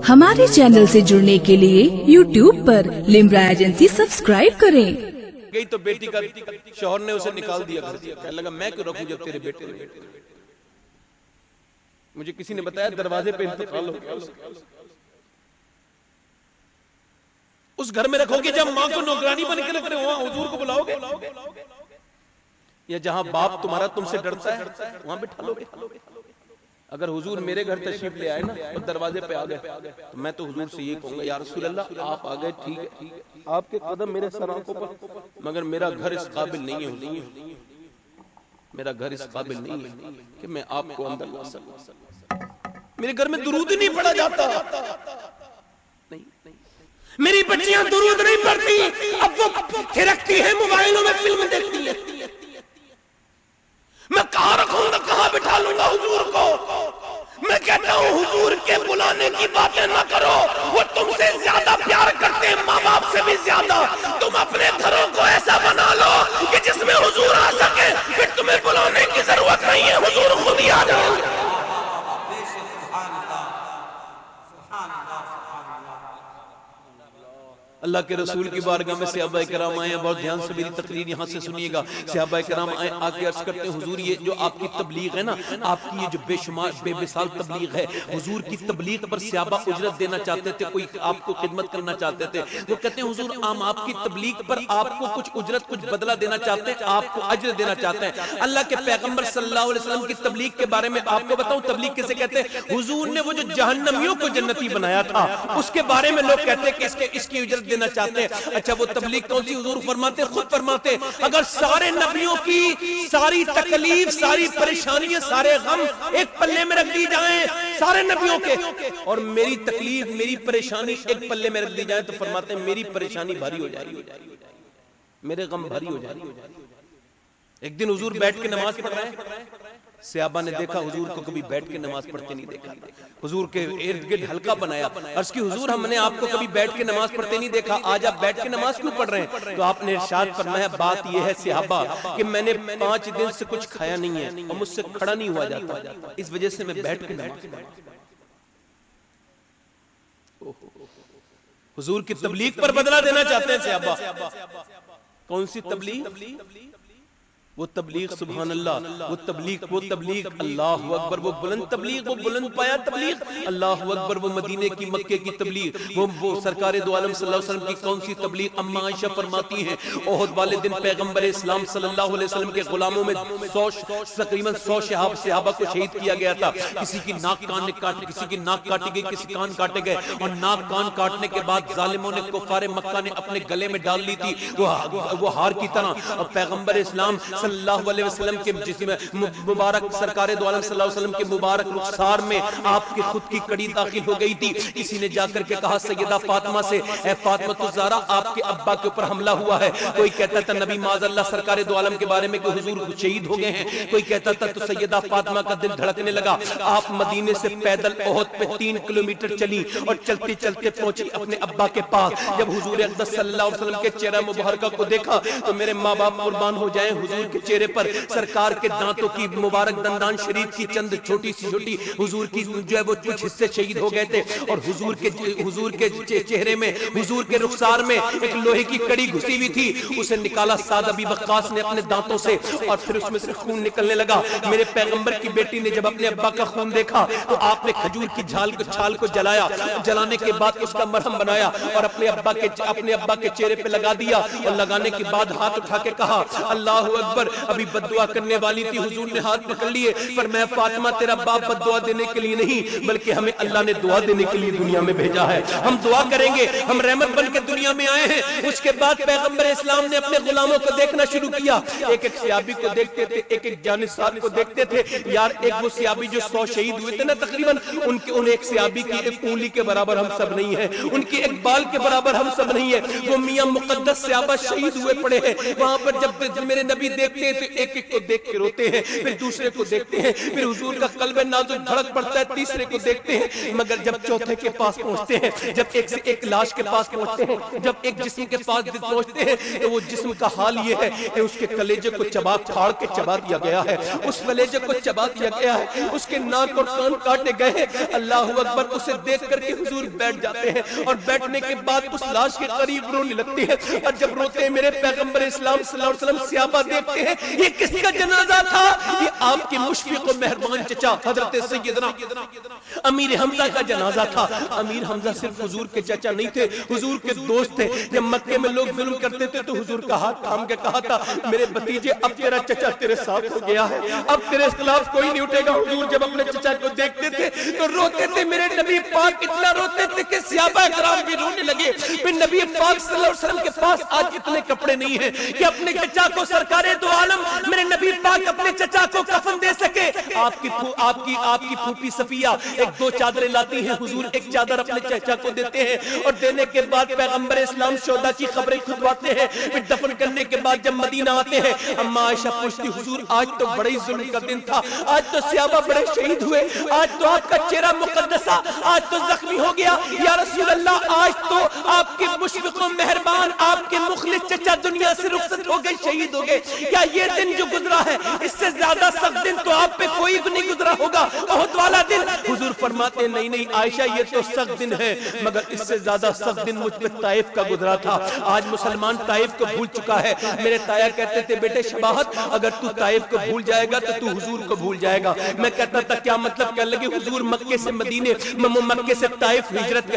ہمارے چینل سے جڑنے کے لیے YouTube پر لمرا ایجنسی سبسکرائب کریں۔ گئی تو بیٹی کا شوہر نے اسے نکال دیا گھر سے، کہنے لگا میں کیوں رکھوں جب تیرے بیٹے نے، مجھے کسی نے بتایا دروازے پہ انتقال ہو گیا اس گھر میں رکھو گے جب ماں کو نوکرانی بن کے رکھ رہے ہو، وہاں حضور کو بلاؤ گے، یا جہاں باپ تمہارا تم سے ڈرتا ہے وہاں بٹھا لو گے۔ اگر حضور میرے گھر تشریف لے آئے نا اور دروازے پہ آ گئے تو میں تو حضور سے یہ کہوں گا یا رسول اللہ آپ آ گئے ٹھیک ہے، آپ کے قدم میرے سر آنکھوں پر، مگر میرا گھر اس قابل نہیں ہے حضور، میرا گھر اس قابل نہیں ہے کہ میں آپ کو اندر لا سکوں، میرے گھر میں درود ہی نہیں پڑھا جاتا، میری بچیاں درود نہیں پڑھتی، اب وہ تھرکتی ہیں موبائلوں میں فلم دیکھتی ہیں، میں کہاں رکھوں گا، کہاں بٹھا لوں گا حضور کو؟ میں کہتا ہوں حضور کے بلانے کی باتیں نہ کرو، وہ تم سے زیادہ پیار کرتے ہیں، ماں باپ سے بھی زیادہ، تم اپنے گھروں کو ایسا بنا لو کہ جس میں حضور آ سکے، پھر تمہیں بلانے کی ضرورت نہیں ہے، حضور خود ہی آ جائیں گے۔ اللہ کے رسول کی بارگاہ میں صحابہ کرام آئے ہیں، بہت دھیان سے میری تقریر یہاں سے سنیے گا، صحابہ کرام آئے آکے عرض کرتے ہیں حضور یہ جو آپ کی تبلیغ ہے نا، آپ کی یہ جو بے شمار بے مثال تبلیغ ہے، حضور کی تبلیغ پر صحابہ اجرت دینا چاہتے تھے، کوئی آپ کو خدمت کرنا چاہتے تھے، وہ کہتے ہیں حضور ہم آپ کی تبلیغ پر آپ کو کچھ اجرت کچھ بدلہ دینا چاہتے ہیں، آپ کو اجر دینا چاہتے ہیں۔ اللہ کے پیغمبر صلی اللہ علیہ وسلم کی تبلیغ کے بارے میں آپ کو بتاؤں تبلیغ کسے کہتے ہیں؟ حضور نے وہ جو جہنمیوں کو جنتی بنایا تھا اس کے بارے میں لوگ کہتے ہیں کہ اس کی اجرت دینا چاہتے ہیں۔ اچھا وہ تبلیغ کون سی؟ حضور فرماتے خود فرماتے اگر سارے نبیوں کی ساری تکلیف ساری پریشانیاں سارے غم ایک پلے میں رکھ دی جائیں سارے نبیوں کے، اور میری تکلیف میری پریشانی ایک پلے میں رکھ دی جائیں، تو فرماتے ہیں میری پریشانی بھاری ہو جائے گی، میرے غم بھاری ہو جائے گی۔ ایک دن حضور بیٹھ کے نماز پڑھ رہے ہیں، صحابہ نے دیکھا حضور کو کبھی بیٹھ کے نماز پڑھتے نہیں دیکھا، حضور کے ارد گرد حلقہ بنایا، عرض کی حضور ہم نے آپ کو کبھی بیٹھ کے نماز پڑھتے نہیں دیکھا، آج آپ بیٹھ کے نماز کیوں پڑھ رہے ہیں؟ تو آپ نے ارشاد فرمایا بات یہ ہے صحابہ کہ میں نے 5 دن سے کچھ کھایا نہیں ہے اور مجھ سے کھڑا نہیں ہوا جاتا، اس وجہ سے میں بیٹھ کے نماز پڑھتا ہوں۔ حضور کی تبلیغ پر بدلہ دینا چاہتے ہیں صحابہ۔ کون سی تبلیغ؟ وہ تبلیغ سبحان اللہ، وہ تبلیغ اللہ اکبر، وہ بلند تبلیغ، وہ بلند پایا تبلیغ، اللہ اکبر، وہ مدینے کی مکے کی تبلیغ، وہ سرکار دو عالم صلی اللہ علیہ وسلم کی کون سی تبلیغ؟ اما عائشہ فرماتی ہیں احد والے دن پیغمبر اسلام صلی اللہ علیہ وسلم کے غلاموں میں تقریباً 100 صحابہ کو شہید کیا گیا تھا، کسی کی ناک کان کاٹی، کسی کی ناک کاٹی گئی، کسی کان کاٹے گئے، اور ناک کان کاٹنے کے بعد ظالموں نے کفار مکہ نے اپنے گلے میں ڈال لی تھی وہ ہار کی طرح، اور پیغمبر اسلام صلی اللہ علیہ وسلم کے جسم مبارک سرکار دو عالم صلی اللہ علیہ وسلم کے مبارک رخسار میں آپ کی خود کی کڑی داخل ہو گئی تھی۔ کسی نے جا کر کے کہا سیدہ فاطمہ سے اے فاطمہ الزہرا آپ کے ابا کے اوپر حملہ ہوا ہے، کوئی کہتا تھا نبی معاذ اللہ سرکار دو عالم کے بارے میں کہ حضور شہید ہو گئے ہیں، کوئی کہتا تھا تو سیدہ فاطمہ کا دل دھڑکنے لگا، آپ مدینے سے پیدل احد پہ 3 کلومیٹر چلی اور چلتے چلتے پہنچی اپنے ابا کے پاس۔ جب حضور اقدس صلی اللہ علیہ وسلم کے چہرہ مبارکہ کو دیکھا تو میرے ماں باپ قربان ہو جائیں، حضور کے چہرے پر سرکار کے دانتوں کی مبارک دندان شریف کی چند چھوٹی سی چھوٹی حضور کی جو ہے وہ کچھ حصے شہید ہو گئے تھے، اور حضور کے چہرے میں حضور کے رخسار میں ایک لوہے کی کڑی گھسی ہوئی تھی، اسے نکالا سعد ابی وقاص نے اپنے دانتوں سے، اور پھر اس میں سے خون نکلنے لگا۔ میرے پیغمبر کی بیٹی نے جب اپنے ابا کا خون دیکھا تو آپ نے کھجور کی چھال کو جلایا، جلانے کے بعد اس کا مرہم بنایا اور اپنے ابا کے چہرے پہ لگا دیا، اور لگانے کے بعد ہاتھ اٹھا کے کہا اللہ اکبر، ابھی بددعا کرنے والی تھی، حضور نے ہاتھ پکڑ لیے، فرمایا فاطمہ تیرا باپ بددعا دینے کے لیے نہیں بلکہ ہمیں اللہ نے دعا دینے کے لیے دنیا میں بھیجا ہے، ہم دعا کریں گے، ہم رحمت بن کے دنیا میں آئے ہیں۔ اس کے بعد پیغمبر اسلام نے اپنے غلاموں کو دیکھنا شروع کیا، ایک صحابی کو دیکھتے تھے، ایک جانثار کو دیکھتے تھے، یار ایک وہ صحابی جو 100 شہید ہوئے تھے نا تقریباً، ان ایک صحابی کی ایک انگلی کے برابر ہم سب نہیں ہیں، ان کی ایک بال کے برابر ہم سب نہیں ہیں، وہ میاں مقدس صحابہ شہید ہوئے پڑے ہیں، وہاں پر جب میرے نبی دیکھ دیکھتے ہیں تو ایک ایک کو دیکھ کے روتے ہیں، پھر دوسرے کو دیکھتے ہیں، پھر حضور کا قلب نازک دھڑک پڑتا ہے، تیسرے کو دیکھتے ہیں، مگر جب چوتھے کے پاس پہنچتے ہیں، جب ایک سے ایک لاش کے پاس پہنچتے ہیں، جب ایک جسم کے پاس پہنچتے ہیں تو وہ جسم کا حال یہ ہے کہ اس کے کلیجے کو چبا پھاڑ کے چبا دیا گیا ہے، اس کلیجے کو چبا دیا گیا ہے، اس کے ناک اور کان کاٹے گئے ہیں۔ اللہ اکبر، اسے دیکھ کر کے حضور بیٹھ جاتے ہیں اور بیٹھنے کے بعد اس لاش کے قریب رونے لگتے ہیں، اور جب روتے ہیں میرے پیغمبر اسلام صلی اللہ علیہ وسلم صحابہ دیکھتے ہیں یہ کس کا جنازہ تھا؟ یہ آپ کے مشفق و مہربان چچا حضرت سیدنا امیر حمزہ کا جنازہ تھا۔ امیر حمزہ صرف حضور کے چچا نہیں تھے، حضور کے دوست تھے۔ جب مکے میں لوگ ظلم کرتے تھے تو حضور کا ہاتھ تھام کے کہا تھا میرے بھتیجے اب تیرا چچا تیرے ساتھ ہو گیا ہے، اب تیرے خلاف کوئی نہیں اٹھے گا۔ حضور جب اپنے چچا کو دیکھتے تھے تو روتے تھے، میرے نبی پاک اتنا روتے تھے کہ صحابہ کرام بھی رونے لگے۔ پھر نبی پاک صلی اللہ علیہ وسلم کے پاس آج اتنے کپڑے نہیں ہیں کہ اپنے چچا کو سرکار دو عالم میرے نبی پاک اپنے چچا کو کفن دے سکے۔ آپ کی پھوپھی صفیہ ایک دو چادریں لاتی ہیں، حضور ایک چادر اپنے چچا کو دیتے ہیں، اور دینے کے بعد پیغمبر اسلام شہداء کی قبریں کھدواتے ہیں۔ پھر دفن کرنے کے بعد جب مدینہ آتے ہیں، اما عائشہ پوچھتی حضور آج تو بڑے ہی ظلم کا دن تھا، آج تو صحابہ بڑے شہید ہوئے، آج تو آپ کا چہرہ مقدسہ آج تو زخمی ہو گیا، یا رسول اللہ آج تو آپ کے مشفق و مہربان آپ کے مخلص چچا دنیا سے رخصت ہو گئے، شہید ہو گئے، کیا یہ دن جو گزرا ہے اس سے زیادہ سخت دن تو آپ پہ کوئی نہیں گزرا ہوگا، احد والا دن؟ حضور فرماتے ہیں نہیں نہیں عائشہ یہ تو سخت دن ہے، مگر اس سے زیادہ سخت دن مجھ پہ طائف کا گزرا تھا۔ آج مسلمان طائف کو بھول چکا ہے۔ میرے تایا کہتے تھے بیٹے شباہت اگر تو طائف کو بھول جائے گا تو تو حضور کو بھول جائے گا۔ میں کہتا تھا کیا مطلب؟ کہنے لگے حضور مکے سے مدینے، مکے سے طائف ہجرت،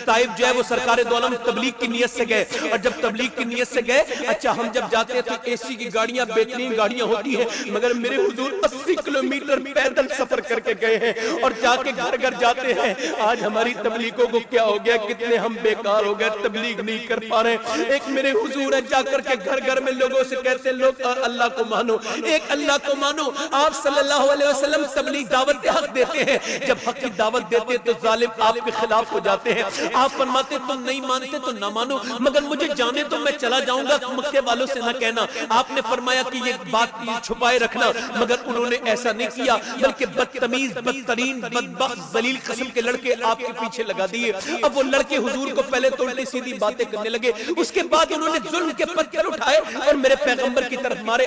طائف جو ہے وہ سرکار دو عالم تبلیغ کی نیت سے گئے، اور جب تبلیغ کی نیت سے گئے اچھا ہم جب جاتے ہیں تو اے سی کی گاڑیاں بہترین گاڑیاں ہوتی ہیں، مگر میرے حضور 80 کلومیٹر پیدل سفر کر کے گئے ہیں اور جا کے گھر گھر جاتے ہیں۔ آج ہماری تبلیغوں کو کیا ہو گیا، کتنے ہم بیکار ہو گئے، تبلیغ نہیں کر پا رہے۔ ایک میرے حضور ہے جا کر کے گھر گھر میں لوگوں سے کہتے ہیں لوگ اللہ کو مانو، ایک اللہ کو مانو۔ آپ صلی اللہ علیہ وسلم تبلیغ دعوت حق دیتے ہیں، جب حق کی دعوت دیتے ہیں تو ظالم آپ کے خلاف ہو جاتے ہیں۔ آپ فرماتے تم نہیں مانتے تو نہ مانو، مگر مجھے جانے تو میں چلا جاؤں گا، مکے والوں سے نہ کہنا۔ آپ نے فرمایا کہ یہ بات چھپائے رکھنا، مگر انہوں نے ایسا نہیں کیا، بلکہ بدتمیز بدترین بدبخت ذلیل قسم کے لڑکے آپ کے پیچھے لگا دیے۔ اب وہ لڑکے حضور کو پہلے تو الٹی سیدھی باتیں کرنے لگے، اس کے بعد انہوں نے ظلم کے پتھر اٹھائے اور میرے پیغمبر کی طرف مارے۔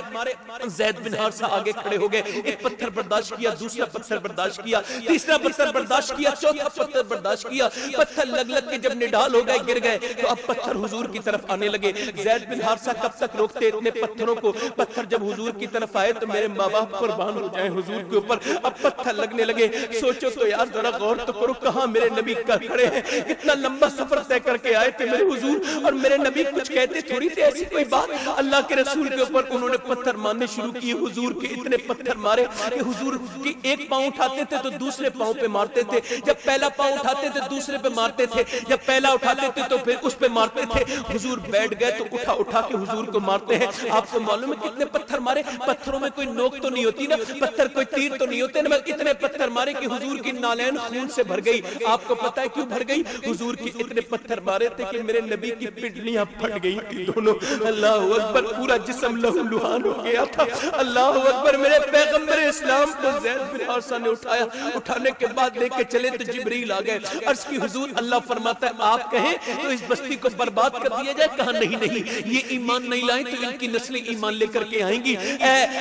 زید بن حارثہ آگے کھڑے ہو گئے، ایک پتھر برداشت کیا، دوسرا پتھر برداشت کیا، تیسرا پتھر برداشت کیا، چوتھا پتھر برداشت کیا۔ پتھر لگ لگ کے جب نڈال ہو گئے گر گئے تو اب پتھر حضور کی طرف آنے لگے۔ زید بن حارثہ کب تک روکتے اتنے پتھروں کو؟ پتھر جب حضور کی طرف آئے تو میرے ماں باپ قربان ہو جائیں حضور کے اوپر، اب پتھر لگنے لگے۔ سوچو تو یار ذرا غور تو کرو، کہاں میرے نبی کھڑے ہیں، کتنا لمبا سفر طے کر کے آئے تھے میرے حضور، اور میرے نبی کچھ کہتے تھوڑی تھے ایسی کوئی بات۔ اللہ کے رسول کے اوپر انہوں نے پتھر مارنے شروع کیے، حضور کے اتنے پتھر مارے کہ حضور کی ایک پاؤں اٹھاتے تھے تو دوسرے پاؤں پہ مارتے تھے، جب پہلا پاؤں اٹھاتے تھے دوسرے پہ مارتے تھے، جب پہلا اٹھاتے تھے تو پھر اس پہ مارتے تھے۔ حضور بیٹھ گئے تو اٹھا اٹھا کے حضور کو مارتے ہیں۔ آپ کو معلوم ہے کتنے پتھر مارے؟ پتھروں میں کوئی نوک تو نہیں ہوتی نا، پتھر کوئی تیر تو نہیں ہوتے نا، اتنے پتھر مارے کہ حضور کی نالین خون سے بھر گئی۔ آپ کو پتہ ہے کیوں بھر گئی؟ حضور کی اتنے پتھر مارے تھے کہ میرے نبی کی پنڈلیاں پھٹ گئی تھی دونوں۔ اللہ اکبر، پورا جسم لہو لہان ہو گیا تھا۔ اللہ اکبر، میرے پیغمبر اسلام کو زید بن حارثہ نے اٹھایا، اٹھانے کے بعد لے کے چلے تو جبریل آ گئے، عرض کی حضور اللہ فرماتا ہے آپ کہیں تو اس بستی کو برباد کر دیا جائے؟ کہا نہیں نہیں، یہ ایمان نہیں لائیں تو ان کی نسلیں ایمان لے کر کے آئیں گی۔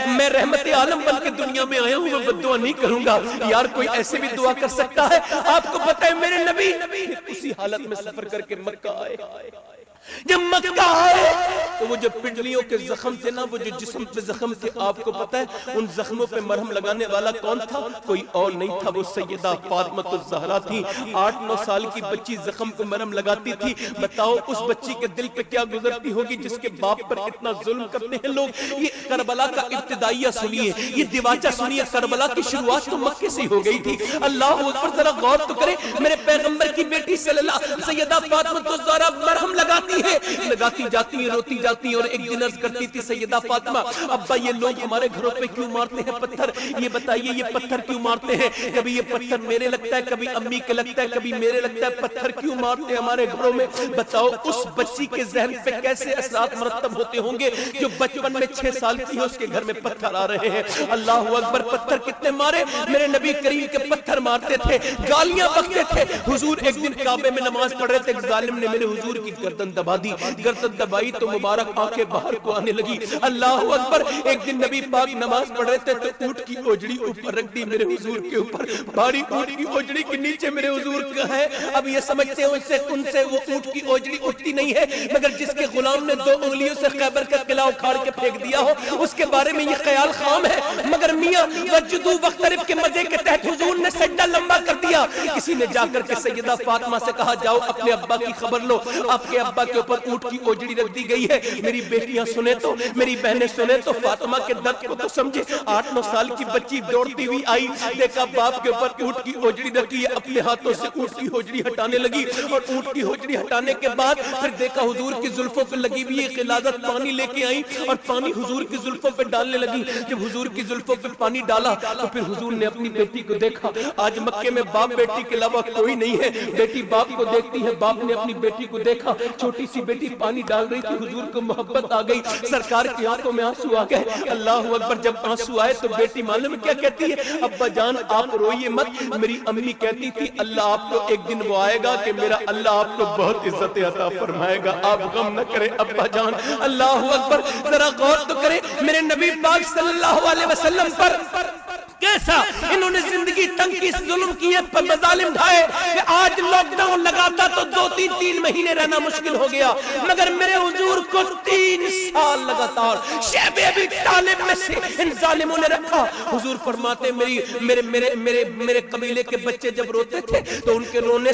میں رحمت عالم بن کے دنیا میں آیا ہوں، میں بد دعا نہیں کروں گا۔ یار کوئی ایسے بھی دعا کر سکتا ہے؟ آپ کو پتہ ہے میرے نبی اسی حالت میں سفر کر کے مکہ آئے۔ جب مکہ آئے تو وہ جو پنڈلیوں کے زخم تھے نا، وہ جو جسم پہ زخم تھے، آپ کو پتہ ہے ان زخموں پہ مرہم لگانے والا کون تھا؟ کوئی اور نہیں تھا، وہ سیدہ فاطمہ الزہرا تھی۔ 8-9 سال کی بچی زخم کو مرہم لگاتی تھی۔ بتاؤ اس بچی کے دل پہ کیا گزرتی ہوگی جس کے باپ پر اتنا ظلم کرتے ہیں لوگ۔ یہ کربلا کا ابتدائیہ سنیے، یہ دیواچہ سنیے، کربلا کی شروعات تو مکے سے ہو گئی تھی۔ اللہ اکبر، ذرا غور تو کریں، میرے پیغمبر کی بیٹی صلی اللہ سیدہ فاطمہ الزہرا مرہم لگاتی آتی ہے, لگاتی جاتی ہیں, روتی جاتی ہیں. اور ایک دن عرض کرتی تھی سیدہ فاطمہ, ابا یہ لوگ ہمارے گھروں پہ کیوں مارتے ہیں پتھر, یہ بتائیے یہ پتھر کیوں مارتے ہیں؟ کبھی یہ پتھر میرے لگتا ہے, کبھی امی کے لگتا ہے, کبھی میرے لگتا ہے, پتھر کیوں مارتے ہیں ہمارے گھروں میں؟ بتاؤ اس بچی کے ذہن پہ کیسے اثرات مرتب ہوتے ہوں گے جو بچپن میں 6 سال کی ہے, اس کے گھر میں پتھر آ رہے ہیں. اللہ اکبر, پتھر کتنے مارے میرے نبی کریم کے, پتھر مارتے تھے, گالیاں بکتے تھے. حضور ایک دن کعبے میں نماز پڑھ رہے تھے, ایک ظالم نے میرے حضور کی گردن دبا دی, گردن دبائی تو مبارک آنکھیں باہر کو آنے لگی. اللہ اکبر, ایک دن نبی پاک نماز پڑھ رہے تھے تو اونٹ کی اوجڑی اوپر رکھ دی میرے حضور کے اوپر, بھاری اونٹ کی اوجڑی کے نیچے میرے حضور کا ہے. اب یہ سمجھتے ہیں ان سے وہ اونٹ کی اوجڑی اٹھتی نہیں ہے, مگر جس کے غلام نے 2 انگلیوں سے خیبر کا قلعہ اکھاڑ کے پھینک دیا ہو اس کے بارے میں یہ خیال خام ہے. مگر میاں وجدو وقترب کے مزے کے تحت حضور نے سجدہ لمبا کر دیا. کسی نے جا کر کے سیدہ فاطمہ سے کہا, جاؤ اپنے ابا کی خبر لو, آپ کے ابا کے اوپر اونٹ کی اوجڑی رکھ دی گئی ہے. میری بیٹیاں سنیں تو, میری بہنیں سنیں تو, فاطمہ کے درد کو تو سمجھے. 8-9 سال کی بچی دوڑتی ہوئی آئی, دیکھا باپ کے اوپر اونٹ کی اوجڑی رکھی ہے, اپنے ہاتھوں سے اونٹ کی اوجڑی ہٹانے لگی. اور اونٹ کی اوجڑی ہٹانے کے بعد پھر دیکھا حضور کی زلفوں پہ لگی ہوئی قلادت پانی لے کے آئی اور پانی حضور کی زلفوں پہ ڈالنے لگی. جب حضور کی زلفوں پہ پانی ڈالا تو پھر حضور نے اپنی بیٹی کو دیکھا. آج مکے میں باپ بیٹی کے علاوہ کوئی نہیں ہے, بیٹی باپ کو دیکھتی ہے, باپ نے اپنی بیٹی کو دیکھا, چھوٹی سی بیٹی پانی ڈال رہی تھی, حضور کو محبت آ گئی, سرکار کی آنکھوں میں آنسو آ گئے. اللہ اکبر, جب آنسو آئے تو بیٹی معلوم کیا کہتی ہے, ابا جان آپ روئیے مت. میری امی کہتی تھی اللہ آپ کو ایک دن وہ آئے گا کہ میرا اللہ آپ کو بہت عزت عطا فرمائے گا, آپ غم نہ کریں ابا جان. اللہ اکبر, ذرا غور تو کریں میرے نبی پاک صلی اللہ علیہ وسلم پر کیسا انہوں نے زندگی تنگ کی, ظلم کیے, مظالم ڈھائے کہ آج لاک ڈاؤن لگاتا تو 2-3 مہینے رہنا مشکل ہو گیا, مگر میرے حضور کو 3 سال لگاتار شیب ابی طالب میں سے ان ظالموں نے رکھا. حضور فرماتے میرے قبیلے کے بچے جب روتے تھے تو ان کے رونے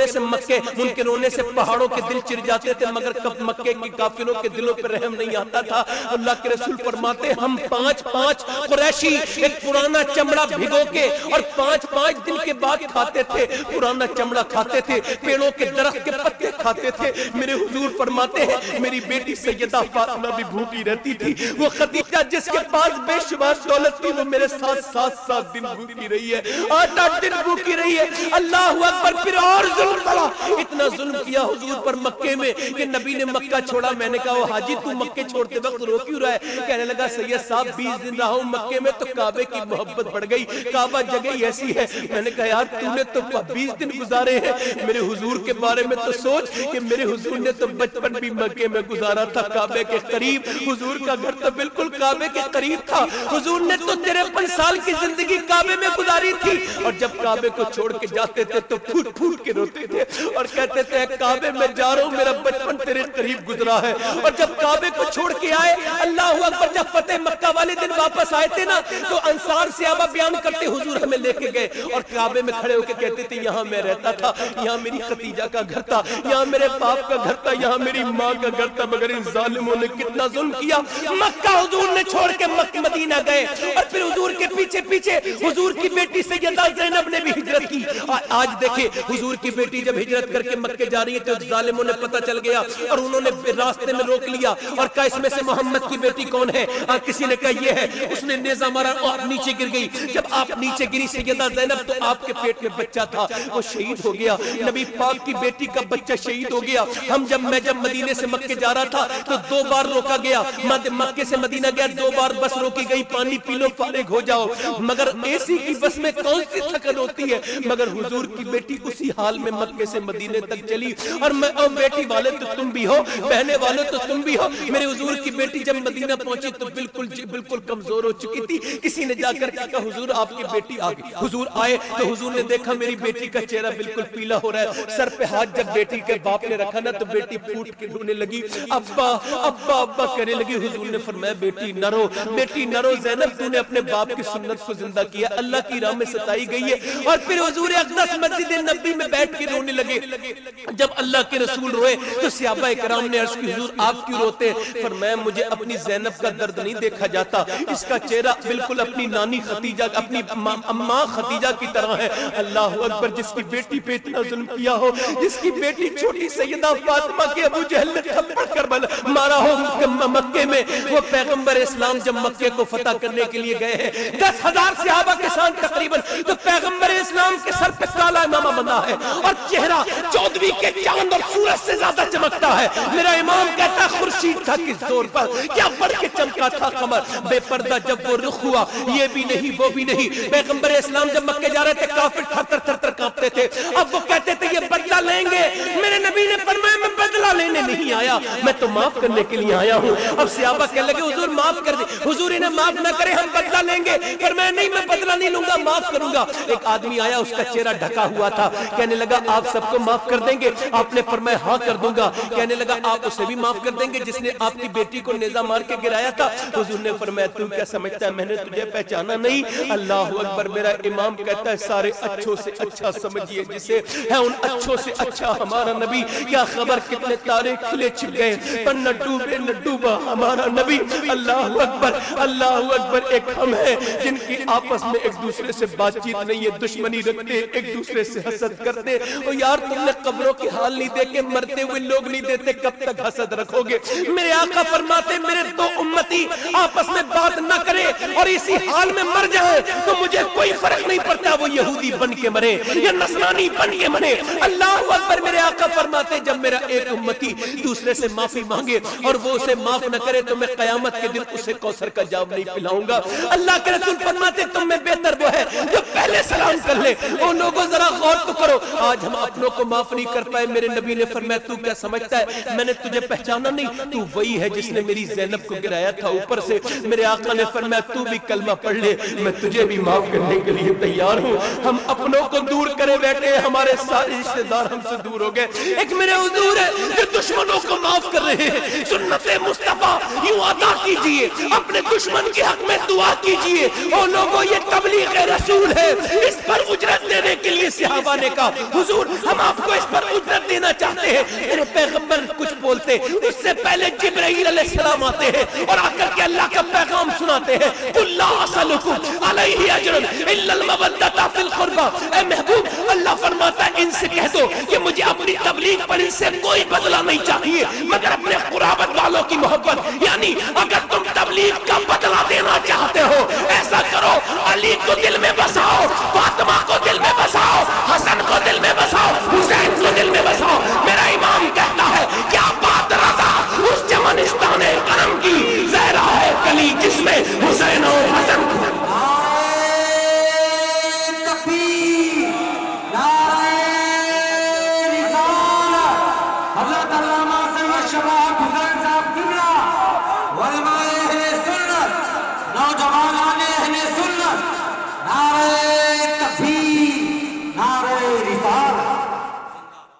سے مکے, ان کے رونے سے پہاڑوں کے دل چر جاتے تھے, مگر کب مکے کی کافروں کے دلوں پر رحم نہیں آتا تھا. اللہ کے رسول فرماتے ہم 5 قریشی ایک پرانا چمڑا بھگو کے اور 5 دن کے بعد کھاتے تھے, پرانا چمڑا کھاتے تھے, پیڑوں کے درخت کے پتے کھاتے تھے. میرے حضور فرماتے ہیں میری بیٹی سیدہ فاطمہ بھی بھوکی رہتی تھی, وہ خدیجہ جس کے پاس بے شمار دولت تھی وہ میرے ساتھ 7 دن بھوکی رہی ہے, 8 دن بھوکی رہی ہے. اللہ اکبر, پھر اور ظلم کرا, اتنا ظلم کیا حضور پر مکے میں کہ نبی نے مکہ چھوڑا. میں نے کہا حاجی تو مکے چھوڑتے وقت رو کیوں رہا ہے؟ کہنے لگا سید صاحب 20 دن رہا ہوں مکے میں تو کعبے کی محبت بڑھ گئی, کعبہ جگہ ایسی ہے. میں نے کہا یار تو نے تو 20 دن گزارے ہیں, میرے حضور کے بارے میں تو سوچ کہ میرے حضور نے تو بچپن بھی مکے میں گزارا تھا کعبے کے قریب, حضور کا گھر تو بالکل کعبے کے قریب تھا. حضور نے تو 53 سال کی زندگی کعبے میں گزاری تھی, اور جب کعبے کو چھوڑ کے جاتے تھے تو پھوٹ پھوٹ کے روتے تھے اور کہتے تھے کعبے میں جا رہا ہوں, میرا بچپن تیرے قریب گزرا ہے. اور جب کعبے کو چھوڑ کے آئے, اللہ اکبر, جب فتح مکہ والے دن واپس آئے تھے نا تو انصار صحابہ بیان کرتے حضور ہمیں لے کے گئے اور کعبے میں کھڑے ہو کے کہتے تھے یہاں میں رہتا تھا, یہاں میری خدیجہ کا گھر تھا, یہاں میرے باپ کا گھر تھا, یہاں میری ماں کا گھر تھا, مگر ان ظالموں نے کتنا ظلم کیا. مکہ حضور نے چھوڑ کے مدینہ گئے اور پھر حضور کے پیچھے پیچھے حضور کی بیٹی سیدہ زینب نے بھی ہجرت کی. آج دیکھیں حضور کی بیٹی جب ہجرت کر کے مکے جا رہی ہے تو ظالموں نے پتہ چل گیا اور انہوں نے راستے میں روک لیا اور کہا اس میں سے محمد کی بیٹی کون ہے؟ کسی نے کہا یہ ہے, اس نے نیزہ مارا اور نیچے گر گئی. جب آپ نیچے گری سیدہ زینب تو آپ کے پیٹ میں بچہ تھا, وہ شہید ہو گیا. نبی پاک کی بیٹی کا بچہ شہید ہو گیا. میں جب مدینے سے مکے جا رہا تھا تو 2 بار روکا گیا, مکے سے مدینہ گیا 2 بار بس روکی گئی, پانی پی لو فارغ ہو جاؤ, مگر اے سی کی بس میں کون سی تھکن ہوتی ہے. مگر حضور کی بیٹی اسی حال میں مکے سے مدینے تک چلی, اور بیٹی والے تو تم بھی ہو, بہنے والے تو تم بھی ہو. میرے حضور کی بیٹی جب مدینہ پہنچی تو بالکل کمزور ہو چکی تھی. کسی نے جا کر کہا حضور آپ کی بیٹی آ گئی. حضور آئے تو حضور نے دیکھا میری بیٹی کا چہرہ بالکل پیلا ہو رہا ہے. سر پہ ہاتھ جب بیٹی کے باپ نے رکھا نا تو بیٹی پھوٹ کے رونے لگی, ابا ابا ابا کہنے لگی. حضور نے فرمایا بیٹی نہ رو, بیٹی نہ رو زینب, تو نے اپنے باپ کی سنت کو زندہ کیا, اللہ کی راہ میں ستائی گئی ہے. اور پھر حضور اقدس مسجد نبی میں بیٹھ کے رونے لگے. جب اللہ کے رسول روئے تو صحابہ کرام نے عرض کی حضور آپ کیوں روتے؟ فرمایا مجھے اپنی زینب کا درد نہیں دیکھا جاتا, اس کا چہرہ بالکل اپنی نانی خدیجہ, اپنی اماں خدیجہ کی طرح ہے. اللہ اکبر. جس کی بیٹی پہ اتنا ظلم کیا ہو, جس کی بیٹی چھوٹی سیدہ فاطمہ کے ابو جہل نے تھپڑ کر مارا ہو مکے میں. وہ پیغمبر اسلام جب مکے کو فتح کرنے کے لیے گئے ہیں 10,000 صحابہ کے ساتھ تقریباً, تو پیغمبر اسلام کے سر پہ کالا امامہ بندھا ہے اور چہرہ 14ویں کے چاند اور سورج سے زیادہ چمکتا ہے. میرا امام کہتا ہے خورشید تھا کس زور پر, کیا بڑھ کے چمکا تھا قمر. بے پردہ جب وہ رخ ہوا, یہ بھی نہیں وہ بھی نہیں. پیغمبر اسلام جب مکے جا رہے تھے کافر تھر تھر تھر کانپتے تھے. اب وہ کہتے تھے یہ بدلہ لیں گے. میرے نبی نے فرمایا میں بدلہ لینے نہیں آیا, میں تو معاف کرنے کے لیے آیا ہوں. اب صحابہ کہنے لگے حضور معاف کر دیں. حضور انہیں معاف نہ کرے, ہم بدلہ لیں گے. فرمایا نہیں, میں بدلہ نہیں لوں گا, معاف کروں گا. ایک آدمی آیا, اس کا چہرہ ڈھکا ہوا تھا, کہنے لگا آپ سب کو معاف کر دیں گے؟ آپ نے فرمایا ہاں کر دوں گا. کہنے لگا آپ اسے بھی معاف کر دیں گے جس نے آپ کی بیٹی کو نیزہ مار کے گرایا تھا؟ حضور نے فرمایا تو کیا سمجھتا ہے میں نے تجھے پہچانا نہیں؟ اللہ اکبر. میرا امام کہتا ہے سارے اچھوں سے اچھا سمجھیے جسے ہے, ان اچھوں سے اچھا ہمارا نبی. کیا خبر کتنے تارے کھلے چھپ گئے پر نہ ڈوبے نہ ڈوبا ہمارا نبی. اللہ اکبر اللہ اکبر. ایک ہم ہیں جن کی آپس میں ایک دوسرے سے بات چیت نہیں ہے, دشمنی رکھتے, ایک دوسرے سے حسد کرتے. او یار تم نے قبروں کی حال نہیں دیکھے, مرتے ہوئے لوگ نہیں دیتے, کب تک حسد رکھو گے؟ میرے آقا فرماتے میرے دو امتی آپس میں بات نہ کرے اور اسی حال میں مر جائے تو مجھے کوئی فرق نہیں پڑتا وہ یہودی بن کے مرے یا نصرانی بن کے مرے. اللہ اکبر. میرے آقا فرماتے جب میرا ایک امتی دوسرے سے معافی مانگے اور وہ اسے معاف نہ کرے تو میں قیامت کے دن اسے کوثر کا جام نہیں پلاؤں گا. اللہ کے رسول فرماتے تم میں بہتر وہ ہے جو پہلے سلام کر لے. وہ لوگوں ذرا غور تو کرو, آج ہم اپنوں کو معاف نہیں کر پائے. میرے نبی نے فرمایا تو کیا سمجھتا ہے میں نے تجھے پہچانا نہیں؟ تو وہی ہے جس نے میری زینب کو گرایا تھا اوپر سے. میرے آقا نے فرمایا تو بھی کلمہ پڑھ لے, میں تجھے بھی معاف کرنے کے لیے تیار ہوں. ہم اپنوں کو دور کرے بیٹھے, ہمارے سارے رشتہ دار ہم سے دور ہو گئے. ایک میرے حضور ہے جو دشمنوں کو معاف کر رہے ہیں. سنت مصطفیٰ یوں ادا کیجئے, اپنے دشمن کے حق میں دعا کیجئے. او لوگوں یہ تبلیغ رسول ہے, اس پر اجرت دینے کے لیے صحابہ نے کہا حضور ہم آپ کو اس پر اجرت دینا چاہتے ہیں. میرے پیغمبر کچھ بولتے اس سے پہلے جبرائیل علیہ السلام آتے ہیں اور آ کر کے اللہ کا پیغام سناتے ہیں. قل لا اسألکم علیہ اجرا الا المودۃ فی القربى. اے محبوب اللہ فرماتا ہے ان سے کہہ دو کہ مجھے اپنی تبلیغ پر ان سے کوئی بدلہ نہیں چاہیے مگر اپنے قرابت والوں کی محبت. یعنی اگر تم تبلیغ کا بدلہ دینا چاہتے ہو ایسا کرو علی کو دل میں بسا